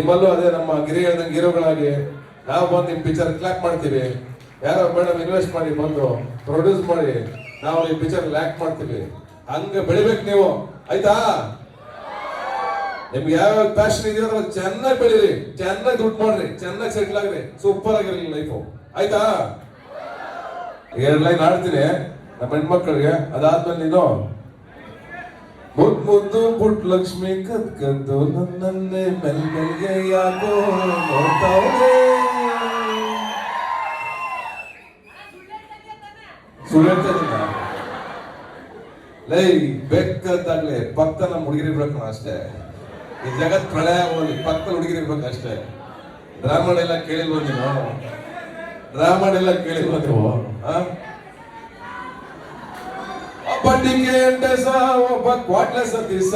ನಿಮ್ಮಲ್ಲೂ ಅದೇ ನಮ್ಮ ಗಿರಿ ಹೇಳ್ದಂಗೆ ಹೀರೋಗಳಾಗಿ ನಾವು ಬಂದು ನಿಮ್ ಪಿಕ್ಚರ್ ಕ್ಲಾಪ್ ಮಾಡ್ತೀವಿ. ಯಾರೋ ಮೇಡಮ್ ಇನ್ವೆಸ್ಟ್ ಮಾಡಿ ಬಂದು ಪ್ರೊಡ್ಯೂಸ್ ಮಾಡಿ ನಾವು ಈ ಪಿಕ್ಚರ್ ಲ್ಯಾಕ್ ಮಾಡ್ತೀವಿ. ಹಂಗ ಬೆಳಿಬೇಕು ನೀವು, ಆಯ್ತಾ? ನಿಮ್ಗೆ ಯಾವ ಪ್ಯಾಷನ್ ಇದೆಯೋ ಅದ್ರಲ್ಲಿ ಚೆನ್ನಾಗಿ ಬೆಳೀರಿ, ಚೆನ್ನಾಗಿ ದುಡ್ಡು ಮಾಡ್ರಿ, ಚೆನ್ನಾಗಿ ಸೆಟ್ಲ್ ಆಗ್ರಿ, ಸೂಪರ್ ಆಗಿರಲಿ ಲೈಫು, ಆಯ್ತಾ? 2 ಲೈನ್ ಆಡ್ತೀನಿ ನಮ್ಮ ಹೆಣ್ಮಕ್ಳಿಗೆ. ಅದಾದ್ಮೇಲೆ ನೀನು ಮುದ್ದು ಪುಟ್ ಲಕ್ಷ್ಮಿ ಕದ್ದು ನನ್ನೇ ಮೆಲ್ಮೆಲ್ಗೆ ಯಾಕೋ ನೋಡ್ತಾವ್ರೆ. ಸುಳ್ಳು ಹೇಳ್ತಾ ಲೈ ಬೇಕಾದಾಗ್ಲೆ ಪಕ್ಕ ನಮ್ಮ ಹುಡುಗಿರಿರ್ಬೇಕು ಅಷ್ಟೇ. ಈ ಜಗತ್ ಪ್ರಳಯ ಹೋಗಿ ಪಕ್ಕ ಹುಡುಗಿರಿರ್ಬೇಕು ಅಷ್ಟೇ. ಡ್ರಾಮಾ ಎಲ್ಲ ಕೇಳಿಲ್ವ ನೀನು? ಡ್ರಾಮಾ ಎಲ್ಲ ಕೇಳಿಲ್ವ ನೀವು? ಒಬ್ಬ ಡಿಕೆ ಎಂಟೆಸ, ಒಬ್ಬ ಕ್ವಾಟ್ಲೆ ಸತೀಸ,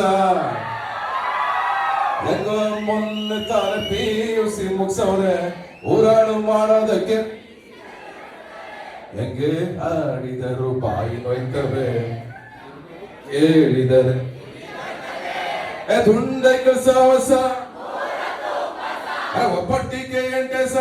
ಹೆಂಗೋ ಮೊನ್ನೆ ತಾನೆ PUC ಮುಗ್ಸವ್ರೆ, ಊರಾಡು ಮಾಡೋದಕ್ಕೆ ಹೆಂಗೆ ಆಡಿದರು ಬಾಯಿ ನೋಯ್ತವೆ, ಹೇಳಿದರೆ ದುಂಡೈಕ ಸಾವಸ, ಒಬ್ಬ ಡಿಕೆ ಎಂಟೆಸ